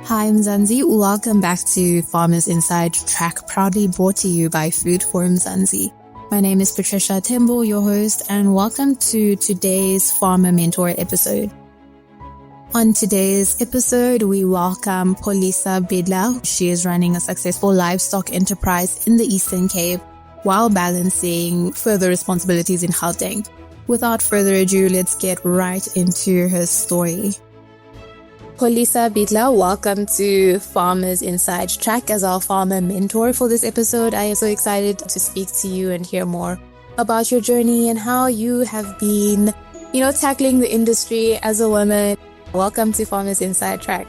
Hi, Mzansi. Welcome back to Farmers Inside Track, proudly brought to you by Food for Mzansi. My name is Patricia Tembo, your host, and welcome to today's Farmer Mentor episode. On today's episode, we welcome Pholisa Bidla. She is running a successful livestock enterprise in the Eastern Cape while balancing further responsibilities in Gauteng. Without further ado, let's get right into her story. Pholisa Bidla, welcome to Farmers Inside Track as our farmer mentor for this episode. I am so excited to speak to you and hear more about your journey and how you have been, tackling the industry as a woman. Welcome to Farmers Inside Track.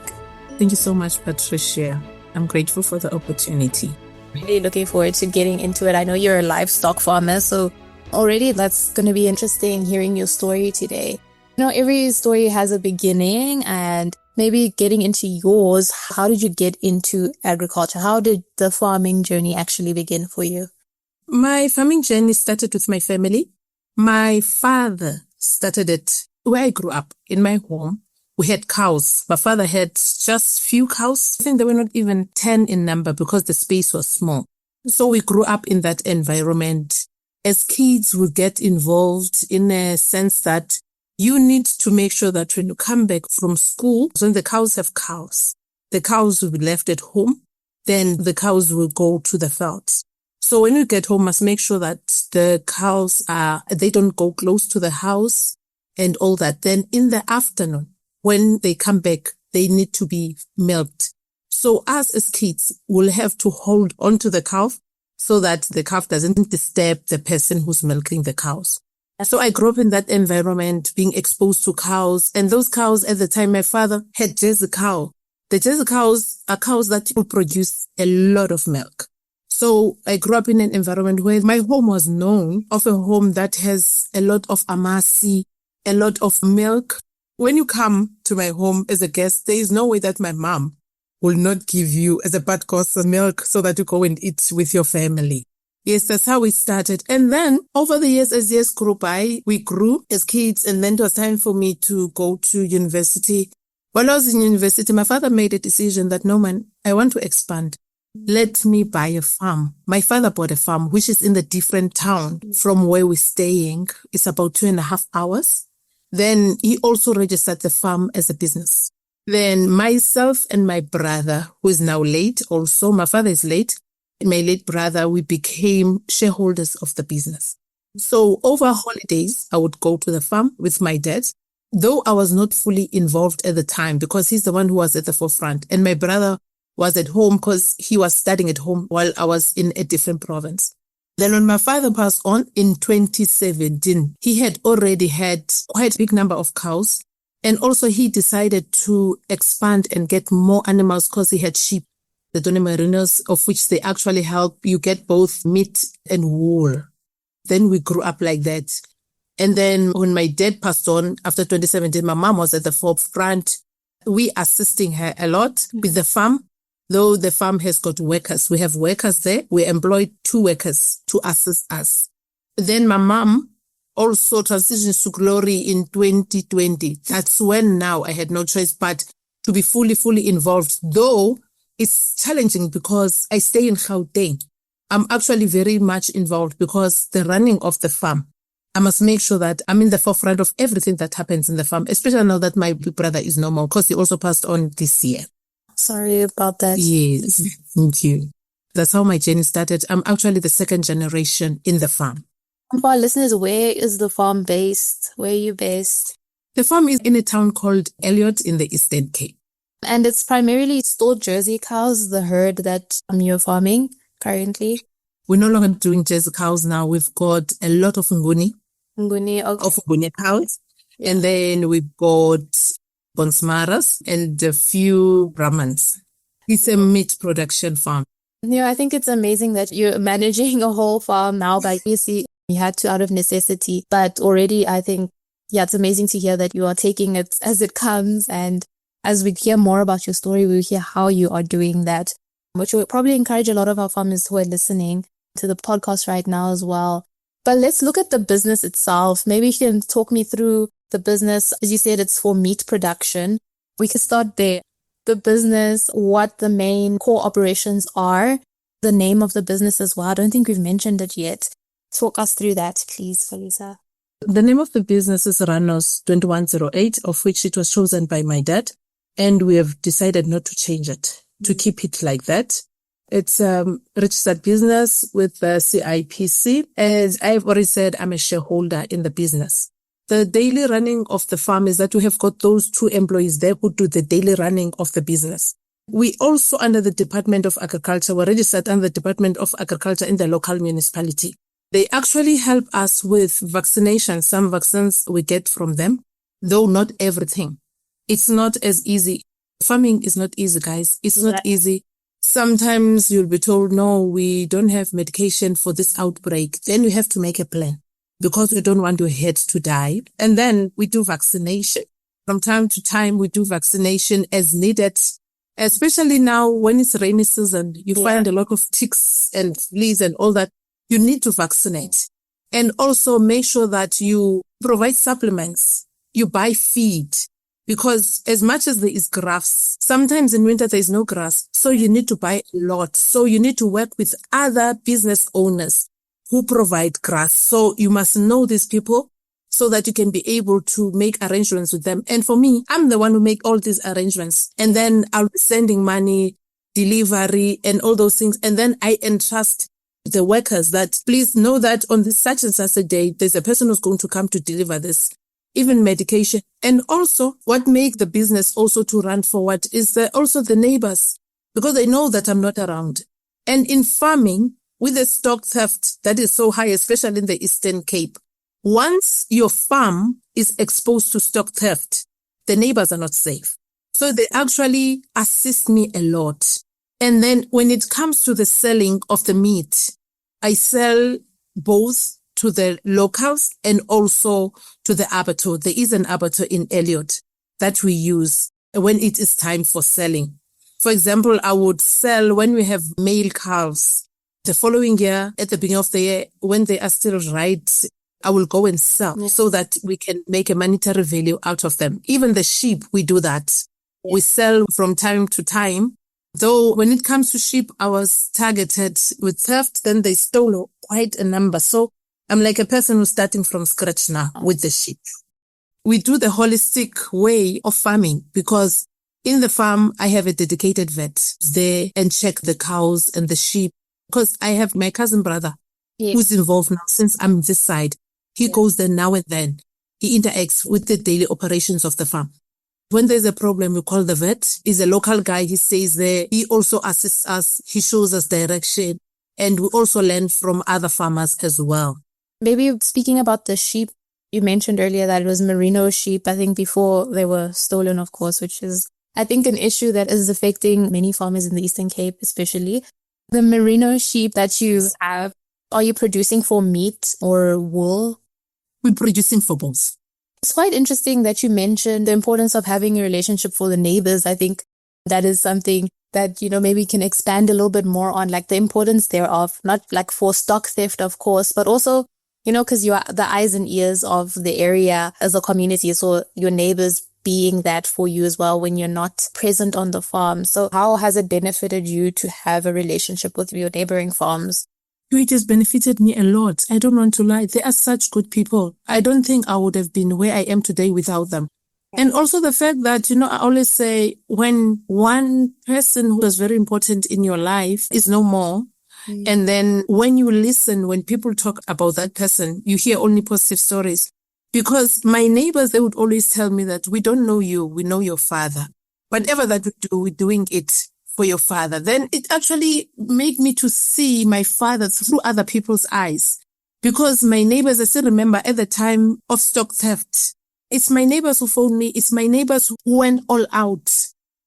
Thank you so much, Patricia. I'm grateful for the opportunity. Really looking forward to getting into it. I know you're a livestock farmer, so already that's going to be interesting hearing your story today. Every story has a beginning, and maybe getting into yours, how did you get into agriculture? How did the farming journey actually begin for you? My farming journey started with my family. My father started it where I grew up, in my home. We had cows. My father had just few cows. I think they were not even 10 in number because the space was small. So we grew up in that environment. As kids, we get involved in a sense that you need to make sure that when you come back from school, when the cows have cows, the cows will be left at home. Then the cows will go to the fields. So when you get home, must make sure that the cows they don't go close to the house and all that. Then in the afternoon, when they come back, they need to be milked. So us as kids will have to hold on to the calf so that the calf doesn't disturb the person who's milking the cows. So I grew up in that environment, being exposed to cows. And those cows, at the time, my father had Jersey cow. The Jersey cows are cows that will produce a lot of milk. So I grew up in an environment where my home was known of a home that has a lot of amasi, a lot of milk. When you come to my home as a guest, there is no way that my mom will not give you as a bad course of milk so that you go and eat with your family. Yes, that's how we started. And then over the years, as years grew by, we grew as kids. And then it was time for me to go to university. While I was in university, my father made a decision that, no man, I want to expand. Let me buy a farm. My father bought a farm, which is in a different town from where we're staying. It's about 2.5 hours. Then he also registered the farm as a business. Then myself and my brother, who is now late also, my father is late, my late brother, we became shareholders of the business. So over holidays, I would go to the farm with my dad, though I was not fully involved at the time because he's the one who was at the forefront. And my brother was at home because he was studying at home while I was in a different province. Then when my father passed on in 2017, he had already had quite a big number of cows. And also he decided to expand and get more animals because he had sheep. The Donny Merinos, of which they actually help you get both meat and wool. Then we grew up like that. And then when my dad passed on after 2017, my mom was at the forefront. We assisting her a lot with the farm, though the farm has got workers. We have workers there. We employed 2 workers to assist us. Then my mom also transitioned to glory in 2020. That's when now I had no choice but to be fully involved, though it's challenging because I stay in Gauteng. I'm actually very much involved because the running of the farm, I must make sure that I'm in the forefront of everything that happens in the farm, especially now that my big brother is no more because he also passed on this year. Sorry about that. Yes, thank you. That's how my journey started. I'm actually the 2nd generation in the farm. For our listeners, where is the farm based? Where are you based? The farm is in a town called Elliot in the Eastern Cape. And it's primarily still Jersey cows, the herd that you're farming currently? We're no longer doing Jersey cows now. We've got a lot of Nguni. Okay. Of Nguni cows. Yeah. And then we've got Bonsmaras and a few Brahmans. It's a meat production farm. I think it's amazing that you're managing a whole farm now, but obviously you had to out of necessity. But already I think, it's amazing to hear that you are taking it as it comes. And as we hear more about your story, we'll hear how you are doing that, which will probably encourage a lot of our farmers who are listening to the podcast right now as well. But let's look at the business itself. Maybe you can talk me through the business. As you said, it's for meat production. We can start there. the business, what the main core operations are, the name of the business as well. I don't think we've mentioned it yet. Talk us through that, please, Pholisa. The name of the business is Ranos 2108, of which it was chosen by my dad. And we have decided not to change it, to keep it like that. It's a registered business with the CIPC. As I've already said, I'm a shareholder in the business. The daily running of the farm is that we have got those 2 employees there who do the daily running of the business. We also, under the Department of Agriculture, were registered under the Department of Agriculture in the local municipality. They actually help us with vaccination. Some vaccines we get from them, though not everything. It's not as easy. Farming is not easy, guys. It's not easy. Sometimes you'll be told, no, we don't have medication for this outbreak. Then you have to make a plan because we don't want your head to die. And then we do vaccination. From time to time, we do vaccination as needed, especially now when it's rainy season. You find a lot of ticks and fleas and all that. You need to vaccinate. And also make sure that you provide supplements. You buy feed. Because as much as there is grass, sometimes in winter there is no grass. So you need to buy a lot. So you need to work with other business owners who provide grass. So you must know these people so that you can be able to make arrangements with them. And for me, I'm the one who make all these arrangements. And then I'll be sending money, delivery, and all those things. And then I entrust the workers that please know that on this such and such a day, there's a person who's going to come to deliver this. Even medication. And also what makes the business also to run forward is also the neighbors, because they know that I'm not around. And in farming, with the stock theft that is so high, especially in the Eastern Cape, once your farm is exposed to stock theft, the neighbors are not safe. So they actually assist me a lot. And then when it comes to the selling of the meat, I sell both to the locals and also to the abattoir. There is an abattoir in Elliot that we use when it is time for selling. For example, I would sell when we have male calves. The following year, at the beginning of the year, when they are still right, I will go and sell so that we can make a monetary value out of them. Even the sheep, we do that. We sell from time to time. Though when it comes to sheep, I was targeted with theft, then they stole quite a number. So I'm like a person who's starting from scratch now with the sheep. We do the holistic way of farming because in the farm, I have a dedicated vet there and check the cows and the sheep because I have my cousin brother who's involved now since I'm this side. He goes there now and then. He interacts with the daily operations of the farm. When there's a problem, we call the vet. He's a local guy. He stays there. He also assists us. He shows us direction. And we also learn from other farmers as well. Maybe speaking about the sheep, you mentioned earlier that it was merino sheep, I think before they were stolen, of course, which is, I think, an issue that is affecting many farmers in the Eastern Cape, especially. The merino sheep that you have, are you producing for meat or wool? We're producing for both. It's quite interesting that you mentioned the importance of having a relationship for the neighbors. I think that is something that, maybe can expand a little bit more on, like the importance thereof, not like for stock theft, of course, but also because you are the eyes and ears of the area as a community. So your neighbors being that for you as well when you're not present on the farm. So how has it benefited you to have a relationship with your neighboring farms? It has benefited me a lot. I don't want to lie. They are such good people. I don't think I would have been where I am today without them. And also the fact that, I always say when one person who was very important in your life is no more, and then when you listen, when people talk about that person, you hear only positive stories. Because my neighbors, they would always tell me that we don't know you, we know your father. Whatever that we do, we're doing it for your father. Then it actually made me to see my father through other people's eyes. Because my neighbors, I still remember at the time of stock theft, it's my neighbors who phoned me. It's my neighbors who went all out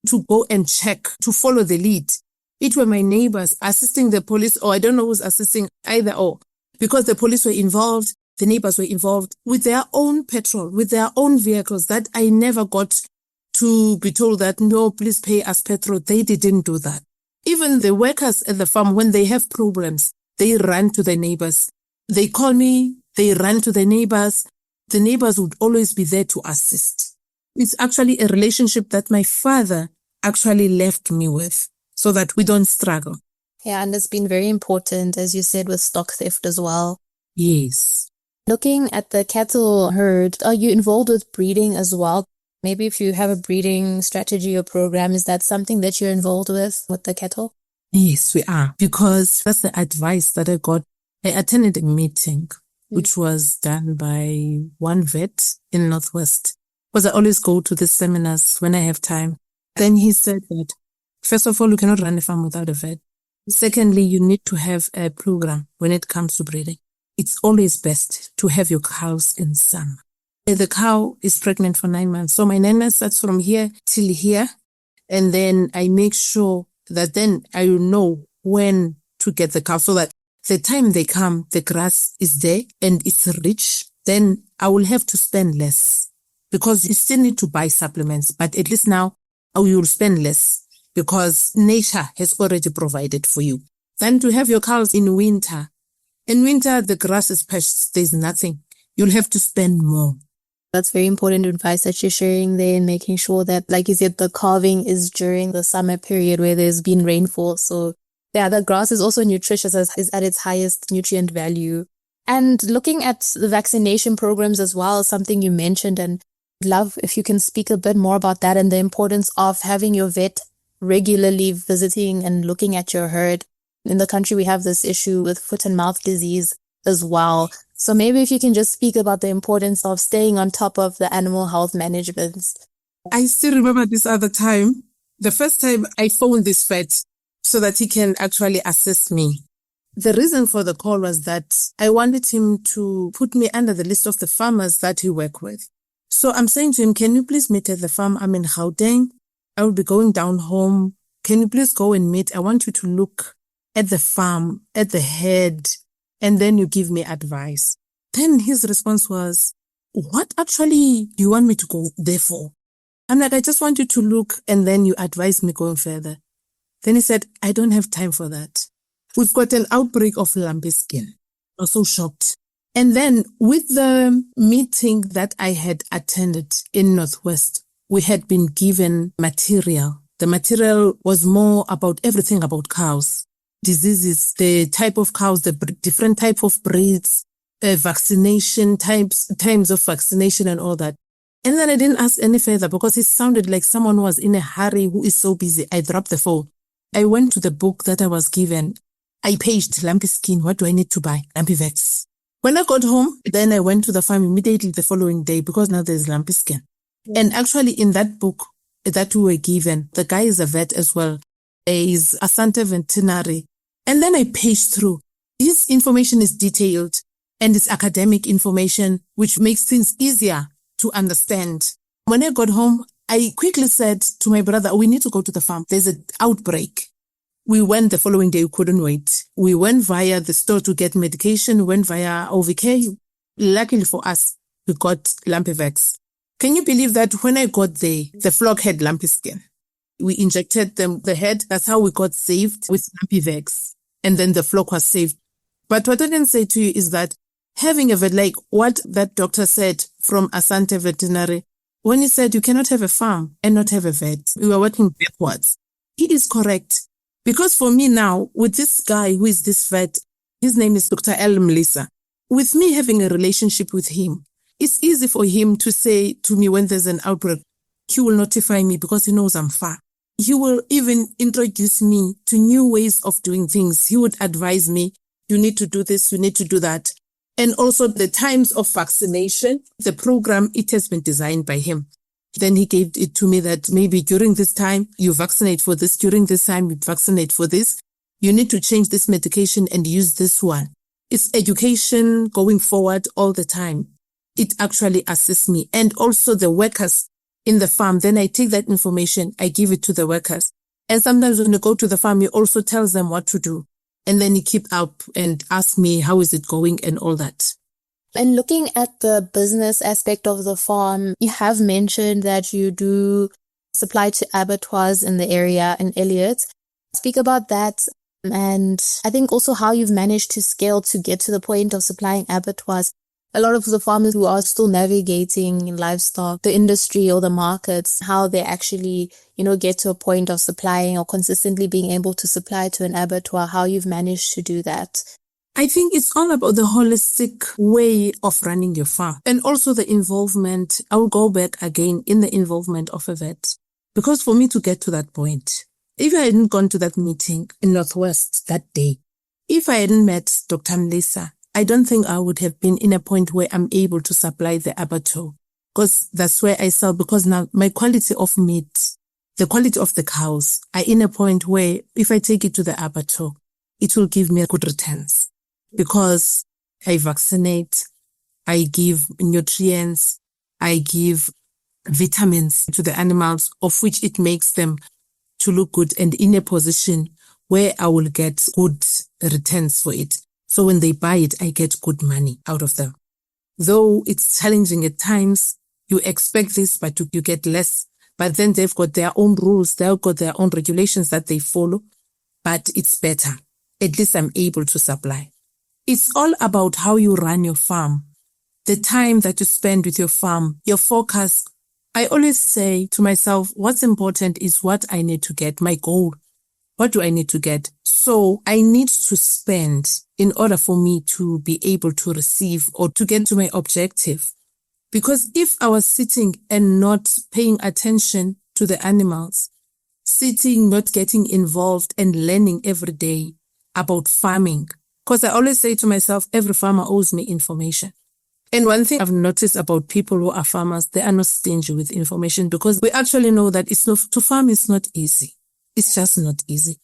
to go and check, to follow the lead. It were my neighbors assisting the police, or I don't know who's assisting, either or. Because the police were involved, the neighbors were involved with their own petrol, with their own vehicles that I never got to be told that, no, please pay us petrol. They didn't do that. Even the workers at the farm, when they have problems, they run to the neighbors. They call me, they run to the neighbors. The neighbors would always be there to assist. It's actually a relationship that my father actually left me with so that we don't struggle. Yeah, and it's been very important, as you said, with stock theft as well. Yes. Looking at the cattle herd, are you involved with breeding as well? Maybe if you have a breeding strategy or program, is that something that you're involved with the cattle? Yes, we are. Because that's the advice that I got. I attended a meeting which was done by one vet in Northwest. Because I always go to the seminars when I have time. Then he said that, first of all, you cannot run a farm without a vet. Secondly, you need to have a program when it comes to breeding. It's always best to have your cows in summer. The cow is pregnant for 9 months. So my 9 months starts from here till here. And then I make sure that then I will know when to get the cow so that the time they come, the grass is there and it's rich. Then I will have to spend less because you still need to buy supplements. But at least now you will spend less because nature has already provided for you. Then to have your cows in winter. In winter, the grass is parched. There's nothing. You'll have to spend more. That's very important advice that you're sharing there and making sure that, like you said, the calving is during the summer period where there's been rainfall. So yeah, the grass is also nutritious, is at its highest nutrient value. And looking at the vaccination programs as well, something you mentioned, and I'd love if you can speak a bit more about that and the importance of having your vet regularly visiting and looking at your herd. In the country, we have this issue with foot and mouth disease as well. So maybe if you can just speak about the importance of staying on top of the animal health management. I still remember this other time. The first time I phoned this vet so that he can actually assist me. The reason for the call was that I wanted him to put me under the list of the farmers that he worked with. So I'm saying to him, can you please meet at the farm? I'm in Gauteng. I will be going down home. Can you please go and meet? I want you to look at the farm, at the head, and then you give me advice. Then his response was, what actually do you want me to go there for? I'm like, I just want you to look and then you advise me going further. Then he said, I don't have time for that. We've got an outbreak of lumpy skin. I was so shocked. And then with the meeting that I had attended in Northwest, we had been given material. The material was more about everything about cows. Diseases, the type of cows, the different type of breeds, vaccination times of vaccination and all that. And then I didn't ask any further because it sounded like someone was in a hurry who is so busy. I dropped the phone. I went to the book that I was given. I paged lumpy skin. What do I need to buy? Lumpy Vex. When I got home, then I went to the farm immediately the following day because now there's lumpy skin. And actually in that book that we were given, the guy is a vet as well. He's Asante veterinary. And then I paged through. His information is detailed and it's academic information, which makes things easier to understand. When I got home, I quickly said to my brother, we need to go to the farm. There's an outbreak. We went the following day. We couldn't wait. We went via the store to get medication. We went via OVK. Luckily for us, we got lumpy Vex. Can you believe that when I got there, the flock had lumpy skin? We injected them, the head. That's how we got saved with lumpy Vex. And then the flock was saved. But what I can say to you is that having a vet, like what that doctor said from Asante Veterinary, when he said you cannot have a farm and not have a vet, we were working backwards. He is correct. Because for me now, with this guy who is this vet, his name is Dr. L. Mlisa. With me having a relationship with him, it's easy for him to say to me when there's an outbreak, he will notify me because he knows I'm far. He will even introduce me to new ways of doing things. He would advise me, you need to do this, you need to do that. And also the times of vaccination, the program, it has been designed by him. Then he gave it to me that maybe during this time, you vaccinate for this. During this time, you vaccinate for this. You need to change this medication and use this one. It's education going forward all the time. It actually assists me. And also the workers in the farm, then I take that information, I give it to the workers. And sometimes when you go to the farm, you also tells them what to do. And then you keep up and ask me, how is it going and all that. And looking at the business aspect of the farm, you have mentioned that you do supply to abattoirs in the area in Elliot. Speak about that. And I think also how you've managed to scale to get to the point of supplying abattoirs. a lot of the farmers who are still navigating livestock, the industry or the markets, how they actually, get to a point of supplying or consistently being able to supply to an abattoir, how you've managed to do that? I think it's all about the holistic way of running your farm and also the involvement. I will go back again in the involvement of a vet, because for me to get to that point, if I hadn't gone to that meeting in Northwest that day, if I hadn't met Dr. Pholisa, I don't think I would have been in a point where I'm able to supply the abattoir, because that's where I sell, because now my quality of meat, the quality of the cows are in a point where if I take it to the abattoir, it will give me good returns, because I vaccinate, I give nutrients, I give vitamins to the animals, of which it makes them to look good and in a position where I will get good returns for it. So when they buy it, I get good money out of them. Though it's challenging at times, you expect this, but you get less. But then they've got their own rules, they've got their own regulations that they follow, but it's better. At least I'm able to supply. It's all about how you run your farm, the time that you spend with your farm, your focus. I always say to myself, what's important is what I need to get, my goal. What do I need to get? So I need to spend in order for me to be able to receive or to get to my objective. Because if I was sitting and not paying attention to the animals, sitting, not getting involved and learning every day about farming, because I always say to myself, every farmer owes me information. And one thing I've noticed about people who are farmers, they are not stingy with information, because we actually know that to farm is not easy. It's just not easy.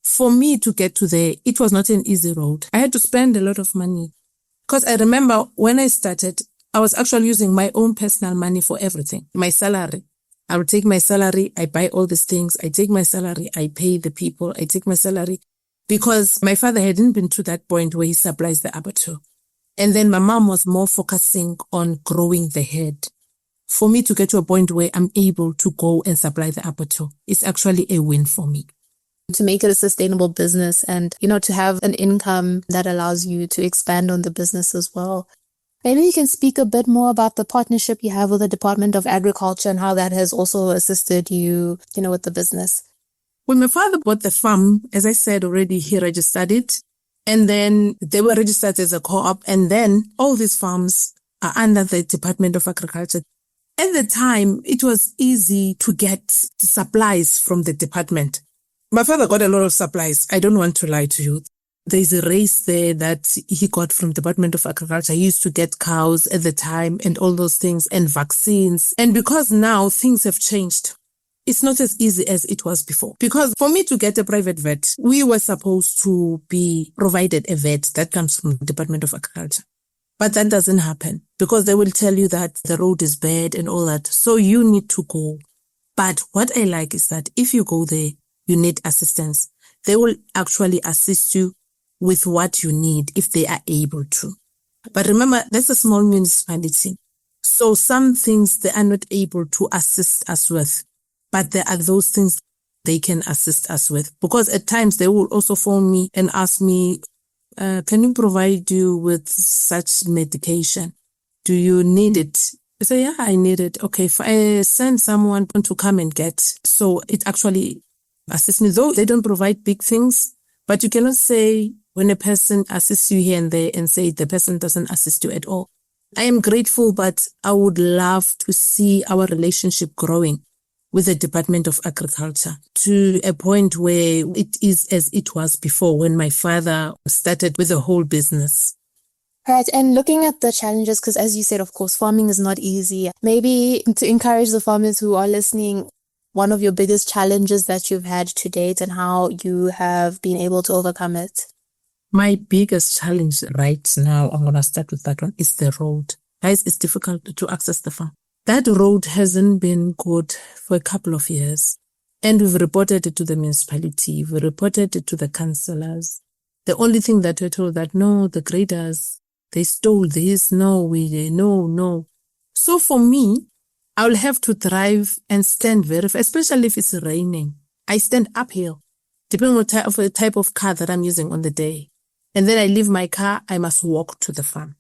For me to get to there, it was not an easy road. I had to spend a lot of money, because I remember when I started, I was actually using my own personal money for everything. My salary. I would take my salary, I buy all these things. I take my salary, I pay the people. I take my salary, because my father hadn't been to that point where he supplies the abattoir. And then my mom was more focusing on growing the herd. For me to get to a point where I'm able to go and supply the abattoir, it's actually a win for me. To make it a sustainable business and, to have an income that allows you to expand on the business as well. Maybe you can speak a bit more about the partnership you have with the Department of Agriculture and how that has also assisted you, with the business. When my father bought the farm, as I said already, he registered it. And then they were registered as a co-op. And then all these farms are under the Department of Agriculture. At the time, it was easy to get supplies from the department. My father got a lot of supplies. I don't want to lie to you. There's a race there that he got from Department of Agriculture. He used to get cows at the time and all those things and vaccines. And because now things have changed, it's not as easy as it was before. Because for me to get a private vet, we were supposed to be provided a vet that comes from the Department of Agriculture. But that doesn't happen, because they will tell you that the road is bad and all that. So you need to go. But what I like is that if you go there, you need assistance. They will actually assist you with what you need if they are able to. But remember, that's a small municipality. So some things they are not able to assist us with. But there are those things they can assist us with. Because at times they will also phone me and ask me, can you provide you with such medication? Do you need it? I say, yeah, I need it. Okay, if I send someone to come and get. So it actually assists me. Though they don't provide big things, but you cannot say when a person assists you here and there and say the person doesn't assist you at all. I am grateful, but I would love to see our relationship growing with the Department of Agriculture to a point where it is as it was before when my father started with the whole business. Right. And looking at the challenges, because as you said, of course, farming is not easy. Maybe to encourage the farmers who are listening, one of your biggest challenges that you've had to date and how you have been able to overcome it. My biggest challenge right now, I'm going to start with that one, is the road. Guys, it's difficult to access the farm. That road hasn't been good for a couple of years. And we've reported it to the municipality. We reported it to the councillors. The only thing that we're told that, no, the graders, they stole this. No. So for me, I'll have to drive and stand especially if it's raining. I stand uphill, depending on the type of car that I'm using on the day. And then I leave my car, I must walk to the farm.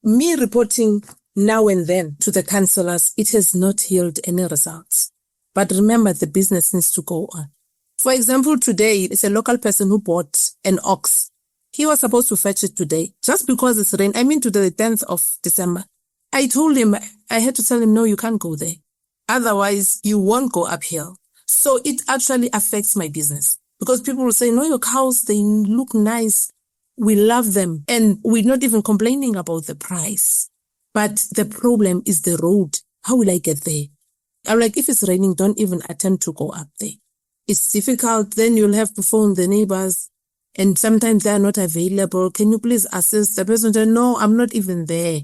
Me reporting now and then to the councillors, it has not yielded any results. But remember, the business needs to go on. For example, today, it's a local person who bought an ox. He was supposed to fetch it today, just because it's rain. I mean, to the 10th of December. I told him, I had to tell him, no, you can't go there. Otherwise, you won't go uphill. So it actually affects my business, because people will say, no, your cows, they look nice. We love them. And we're not even complaining about the price. But the problem is the road. How will I get there? I'm like, if it's raining, don't even attempt to go up there. It's difficult. Then you'll have to phone the neighbours. And sometimes they are not available. Can you please assist? The person said, no, I'm not even there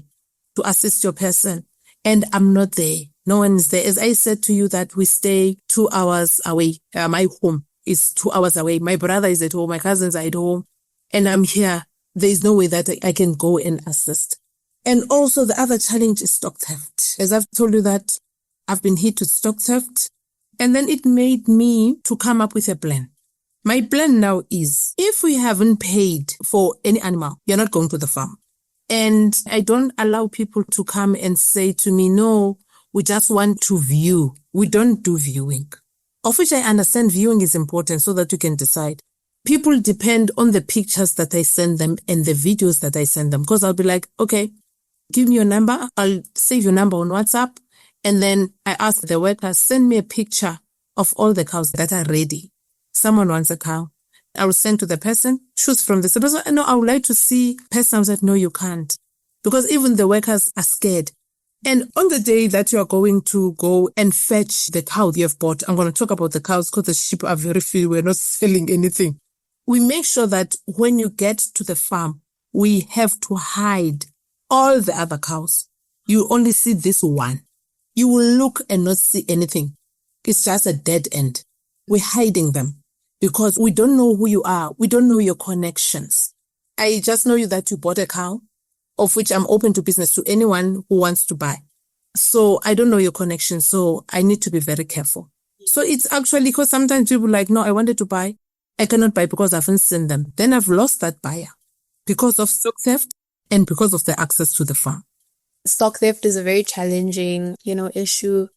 to assist your person. And I'm not there. No one is there. As I said to you that we stay 2 hours away. My home is 2 hours away. My brother is at home. My cousins are at home. And I'm here. There is no way that I can go and assist. And also the other challenge is stock theft. As I've told you that I've been hit with stock theft. And then it made me to come up with a plan. My plan now is, if we haven't paid for any animal, you're not going to the farm. And I don't allow people to come and say to me, no, we just want to view. We don't do viewing. Of which I understand viewing is important so that you can decide. People depend on the pictures that I send them and the videos that I send them. Because I'll be like, okay, give me your number. I'll save your number on WhatsApp. And then I ask the workers, send me a picture of all the cows that are ready. Someone wants a cow. I will send to the person, choose from the person. No, I would like to see person. I said, no, you can't. Because even the workers are scared. And on the day that you are going to go and fetch the cow you have bought, I'm going to talk about the cows because the sheep are very few. We're not selling anything. We make sure that when you get to the farm, we have to hide all the other cows. You only see this one. You will look and not see anything. It's just a dead end. We're hiding them because we don't know who you are. We don't know your connections. I just know you that you bought a cow, of which I'm open to business to anyone who wants to buy. So I don't know your connection. So I need to be very careful. So it's actually because sometimes people are like, no, I wanted to buy. I cannot buy because I haven't seen them. Then I've lost that buyer because of stock theft and because of the access to the farm. Stock theft is a very challenging, issue.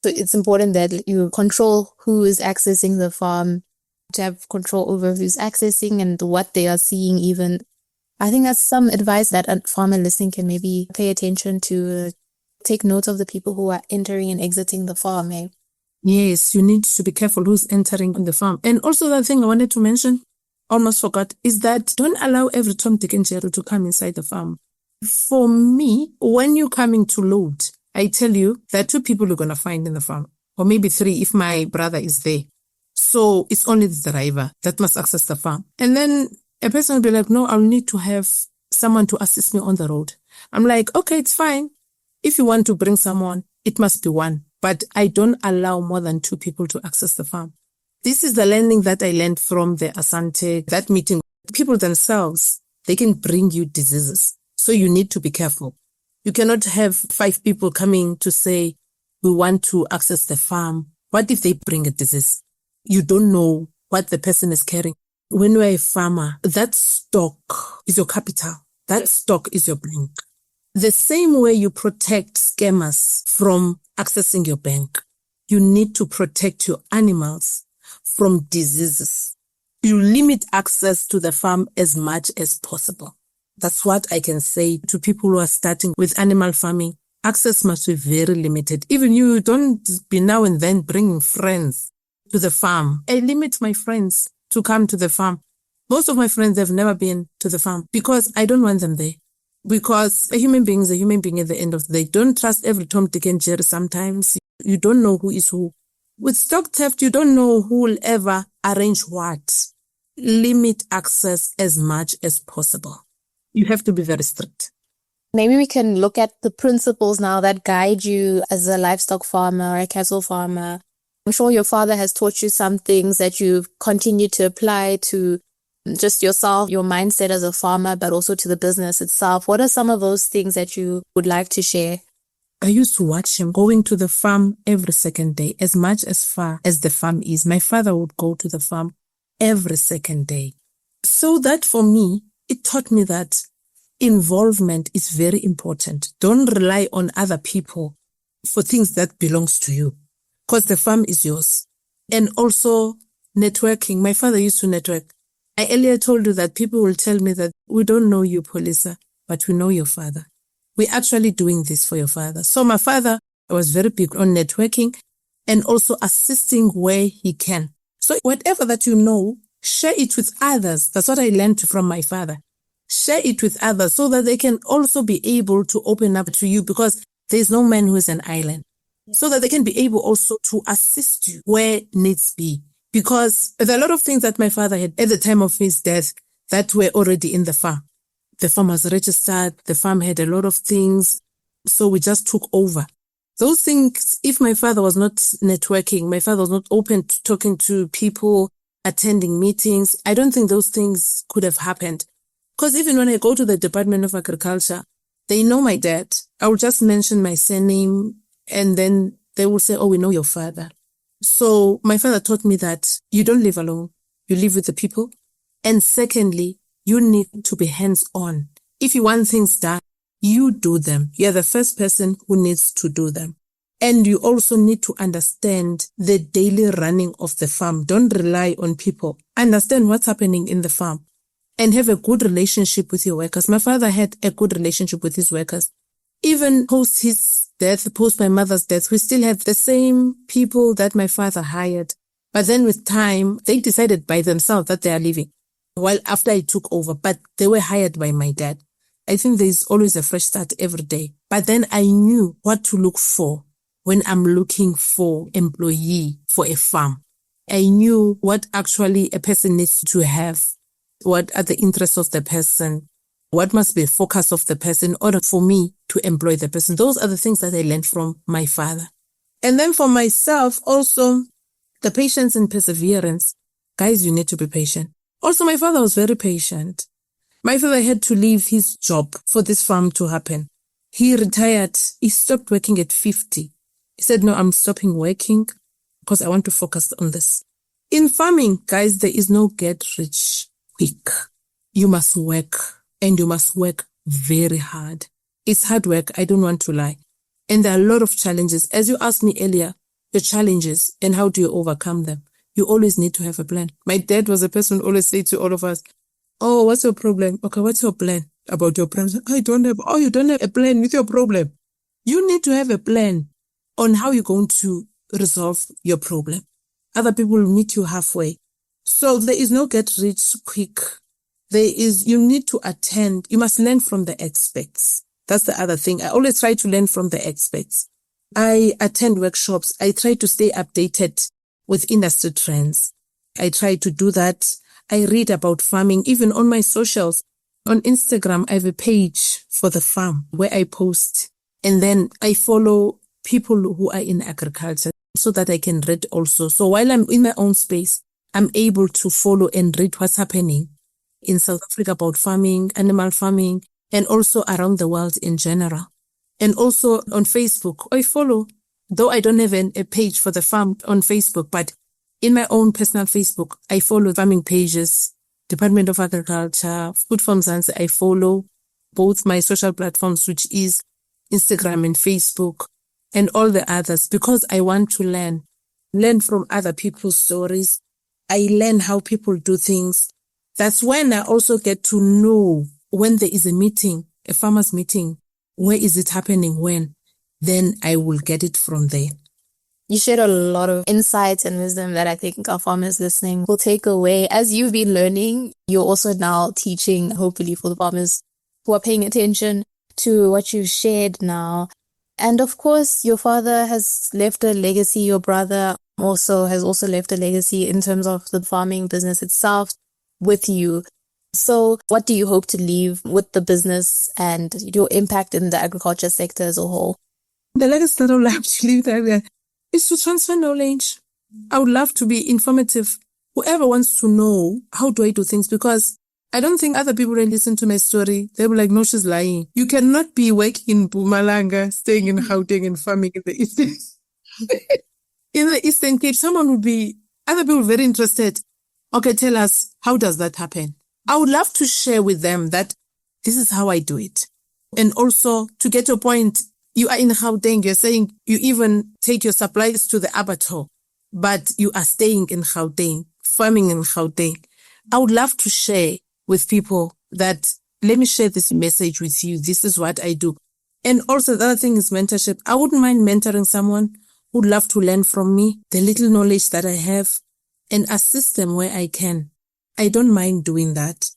So it's important that you control who is accessing the farm, to have control over who's accessing and what they are seeing even. I think that's some advice that a farmer listening can maybe pay attention to, take note of the people who are entering and exiting the farm. Yes, you need to be careful who's entering the farm. And also the thing I wanted to mention, almost forgot, is that don't allow every Tom, Dick and Jerry to come inside the farm. For me, when you're coming to load, I tell you there are 2 people you're going to find in the farm, or maybe 3 if my brother is there. So it's only the driver that must access the farm. And then a person will be like, no, I'll need to have someone to assist me on the road. I'm like, okay, it's fine. If you want to bring someone, it must be 1. But I don't allow more than 2 people to access the farm. This is the learning that I learned from the Asante, that meeting. People themselves, they can bring you diseases. So you need to be careful. You cannot have 5 people coming to say, we want to access the farm. What if they bring a disease? You don't know what the person is carrying. When you're a farmer, that stock is your capital. That stock is your bank. The same way you protect scammers from accessing your bank, you need to protect your animals from diseases. You limit access to the farm as much as possible. That's what I can say to people who are starting with animal farming. Access must be very limited. Even you don't be now and then bringing friends to the farm. I limit my friends to come to the farm. Most of my friends have never been to the farm because I don't want them there. Because a human being is a human being at the end of the day. Don't trust every Tom, Dick and Jerry sometimes. You don't know who is who. With stock theft, you don't know who will ever arrange what. Limit access as much as possible. You have to be very strict. Maybe we can look at the principles now that guide you as a livestock farmer or a cattle farmer. I'm sure your father has taught you some things that you've continued to apply to just yourself, your mindset as a farmer, but also to the business itself. What are some of those things that you would like to share? I used to watch him going to the farm every second day, as much as far as the farm is. My father would go to the farm every second day. So that for me, it taught me that involvement is very important. Don't rely on other people for things that belongs to you, because the farm is yours. And also networking. My father used to network. I earlier told you that people will tell me that we don't know you, Pholisa, but we know your father. We're actually doing this for your father. So my father was very big on networking and also assisting where he can. So whatever that you know, share it with others. That's what I learned from my father. Share it with others so that they can also be able to open up to you, because there's no man who is an island. So that they can be able also to assist you where needs be. Because there are a lot of things that my father had at the time of his death that were already in the farm. The farm was registered. The farm had a lot of things. So we just took over. Those things, if my father was not networking, my father was not open to talking to people, attending meetings, I don't think those things could have happened. Because even when I go to the Department of Agriculture, they know my dad. I will just mention my surname and then they will say, oh, we know your father. So my father taught me that you don't live alone. You live with the people. And secondly, you need to be hands-on. If you want things done, you do them. You're the first person who needs to do them. And you also need to understand the daily running of the farm. Don't rely on people. Understand what's happening in the farm and have a good relationship with your workers. My father had a good relationship with his workers. Even post his death, post my mother's death, we still have the same people that my father hired. But then with time, they decided by themselves that they are leaving. While after I took over, but they were hired by my dad. I think there's always a fresh start every day. But then I knew what to look for when I'm looking for employee for a farm. I knew what actually a person needs to have. What are the interests of the person? What must be the focus of the person in order for me to employ the person? Those are the things that I learned from my father. And then for myself, also, the patience and perseverance. Guys, you need to be patient. Also, my father was very patient. My father had to leave his job for this farm to happen. He retired. He stopped working at 50. He said, no, I'm stopping working because I want to focus on this. In farming, guys, there is no get rich quick. You must work, and you must work very hard. It's hard work. I don't want to lie. And there are a lot of challenges. As you asked me earlier, the challenges and how do you overcome them? You always need to have a plan. My dad was a person who always said to all of us, oh, what's your problem? Okay, what's your plan about your problem? I don't have, oh, you don't have a plan with your problem. You need to have a plan on how you're going to resolve your problem. Other people will meet you halfway. So there is no get rich quick. You need to attend. You must learn from the experts. That's the other thing. I always try to learn from the experts. I attend workshops. I try to stay updated with industry trends. I try to do that. I read about farming, even on my socials. On Instagram, I have a page for the farm where I post. And then I follow people who are in agriculture so that I can read also. So while I'm in my own space, I'm able to follow and read what's happening in South Africa about farming, animal farming, and also around the world in general. And also on Facebook, I follow, though I don't have a page for the farm on Facebook, but in my own personal Facebook, I follow farming pages, Department of Agriculture, Food from Mzansi. I follow both my social platforms, which is Instagram and Facebook, and all the others, because I want to learn from other people's stories. I learn how people do things. That's when I also get to know when there is a meeting, a farmers meeting, where is it happening when? Then I will get it from there. You shared a lot of insights and wisdom that I think our farmers listening will take away. As you've been learning, you're also now teaching, hopefully, for the farmers who are paying attention to what you've shared now. And of course, your father has left a legacy. Your brother has also left a legacy in terms of the farming business itself with you. So what do you hope to leave with the business and your impact in the agriculture sector as a whole? The legacy that I would like to leave there is to transfer knowledge. I would love to be informative. Whoever wants to know, how do I do things? Because I don't think other people will listen to my story. They'll be like, no, she's lying. You cannot be working in Mpumalanga, staying in Gauteng and farming in the Eastern, in the Eastern Cape. Other people very interested. Okay, tell us, how does that happen? I would love to share with them that This is how I do it. And also to get your point, you are in Gauteng, you're saying you even take your supplies to the abattoir, but you are staying in Gauteng, farming in Gauteng. I would love to share with people that, let me share this message with you. This is what I do. And also the other thing is mentorship. I wouldn't mind mentoring someone who would love to learn from me, the little knowledge that I have, and assist them where I can. I don't mind doing that.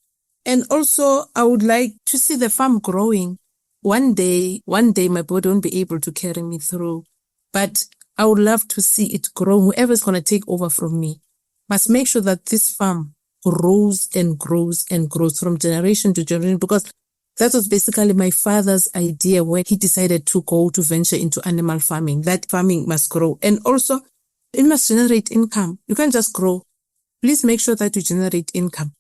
And also I would like to see the farm growing. One day my body won't be able to carry me through, but I would love to see it grow. Whoever's going to take over from me must make sure that this farm grows and grows and grows from generation to generation, because that was basically my father's idea when he decided to go to venture into animal farming. That farming must grow. And also it must generate income. You can't just grow. Please make sure that you generate income.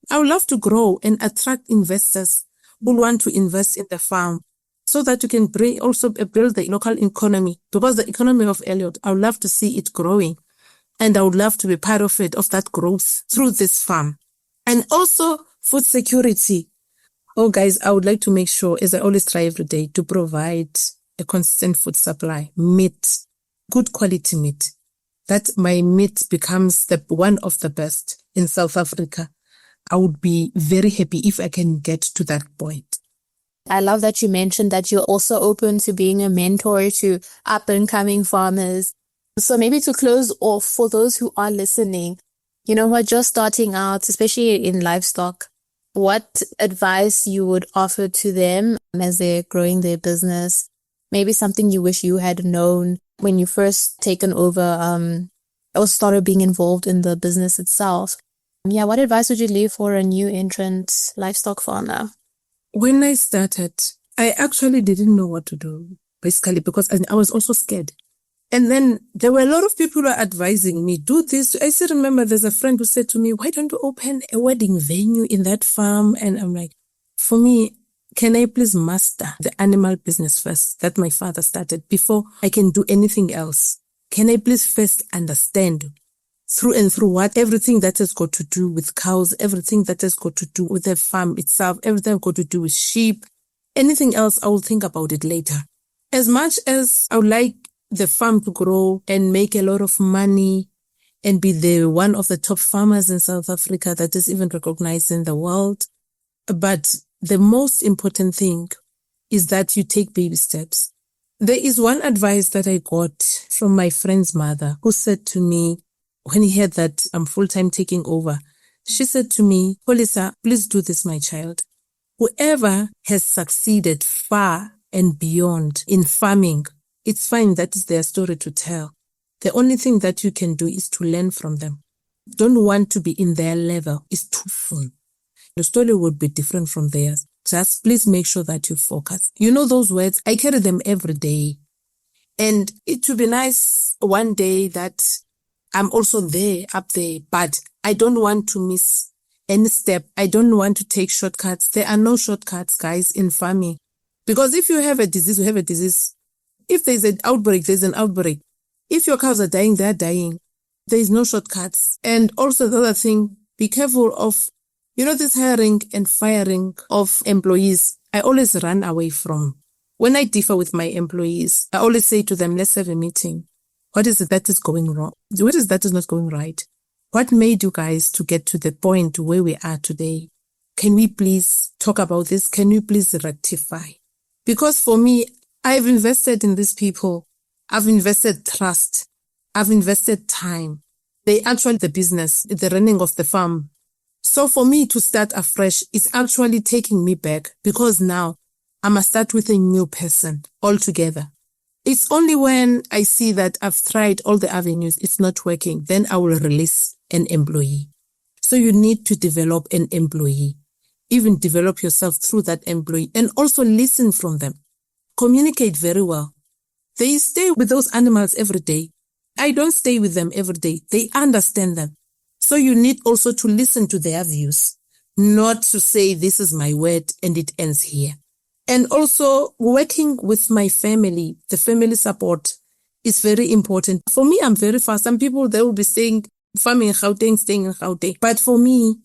I would love to grow and attract investors who want to invest in the farm so that you can also build the local economy, because the economy of Elliot, I would love to see it growing, and I would love to be part of it, of that growth through this farm. And also food security. Oh guys, I would like to make sure, as I always try every day, to provide a consistent food supply, meat, good quality meat, that my meat becomes one of the best in South Africa. I would be very happy if I can get to that point. I love that you mentioned that you're also open to being a mentor to up and coming farmers. So maybe to close off, for those who are listening, who are just starting out, especially in livestock, what advice you would offer to them as they're growing their business? Maybe something you wish you had known when you first taken over or started being involved in the business itself. Yeah, what advice would you leave for a new entrant livestock farmer? When I started, I actually didn't know what to do, basically, because I was also scared. And then there were a lot of people who were advising me, do this. I still remember there's a friend who said to me, why don't you open a wedding venue in that farm? And I'm like, for me, can I please master the animal business first that my father started before I can do anything else? Can I please first understand through and through everything that has got to do with cows, everything that has got to do with the farm itself, everything got to do with sheep, anything else, I will think about it later. As much as I would like the farm to grow and make a lot of money and be one of the top farmers in South Africa that is even recognized in the world, but the most important thing is that you take baby steps. There is one advice that I got from my friend's mother, who said to me, when he heard that I'm full-time taking over, she said to me, Pholisa, please do this, my child. Whoever has succeeded far and beyond in farming, it's fine, that is their story to tell. The only thing that you can do is to learn from them. Don't want to be in their level. It's too soon. Your story would be different from theirs. Just please make sure that you focus. Those words, I carry them every day. And it would be nice one day that I'm also up there, but I don't want to miss any step. I don't want to take shortcuts. There are no shortcuts, guys, in farming. Because if you have a disease, you have a disease. If there's an outbreak, there's an outbreak. If your cows are dying, they're dying. There is no shortcuts. And also the other thing, be careful of, this hiring and firing of employees. I always run away from. When I differ with my employees, I always say to them, let's have a meeting. What is it that is going wrong? What is that is not going right? What made you guys to get to the point where we are today? Can we please talk about this? Can we please rectify? Because for me, I've invested in these people. I've invested trust. I've invested time. They actually the business, the running of the farm. So for me to start afresh, it's actually taking me back, because now I must start with a new person altogether. It's only when I see that I've tried all the avenues, it's not working, then I will release an employee. So you need to develop an employee, even develop yourself through that employee, and also listen from them. Communicate very well. They stay with those animals every day. I don't stay with them every day. They understand them. So you need also to listen to their views, not to say this is my word and it ends here. And also working with my family, the family support is very important. For me, I'm very far. Some people, they will be saying, farming in Gauteng, staying in Gauteng. But for me,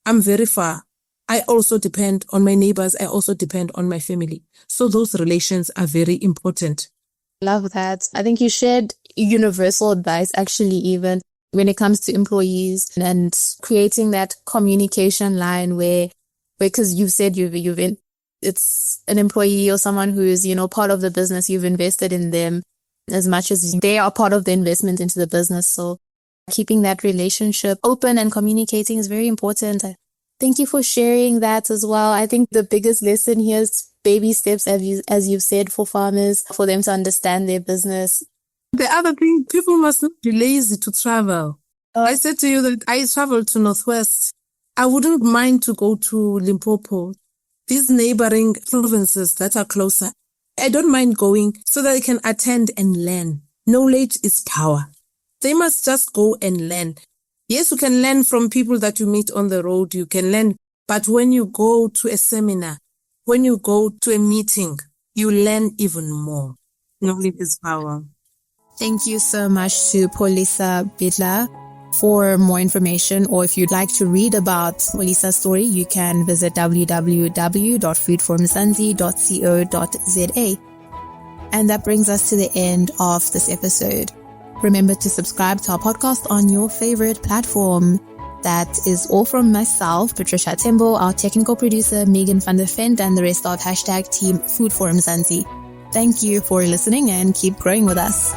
I'm very far. I also depend on my neighbors. I also depend on my family. So those relations are very important. Love that. I think you shared universal advice, actually, even when it comes to employees and creating that communication line where because you've said it's an employee or someone who is, part of the business, you've invested in them as much as they are part of the investment into the business. So keeping that relationship open and communicating is very important. Thank you for sharing that as well. I think the biggest lesson here is baby steps, as you've said, for farmers, for them to understand their business. The other thing, people must not be lazy to travel. I said to you that I traveled to Northwest. I wouldn't mind to go to Limpopo, these neighboring provinces that are closer. I don't mind going so that I can attend and learn. Knowledge is power. They must just go and learn. Yes, you can learn from people that you meet on the road. You can learn. But when you go to a seminar, when you go to a meeting, you learn even more. Knowledge is power. Thank you so much to Pholisa Bidla. For more information, or if you'd like to read about Pholisa's story, you can visit www.foodformzansi.co.za. And that brings us to the end of this episode. Remember to subscribe to our podcast on your favorite platform. That is all from myself, Patricia Tembo, our technical producer, Megan van der Vent, and the rest of #Team Food Forum Zanzi. Thank you for listening and keep growing with us.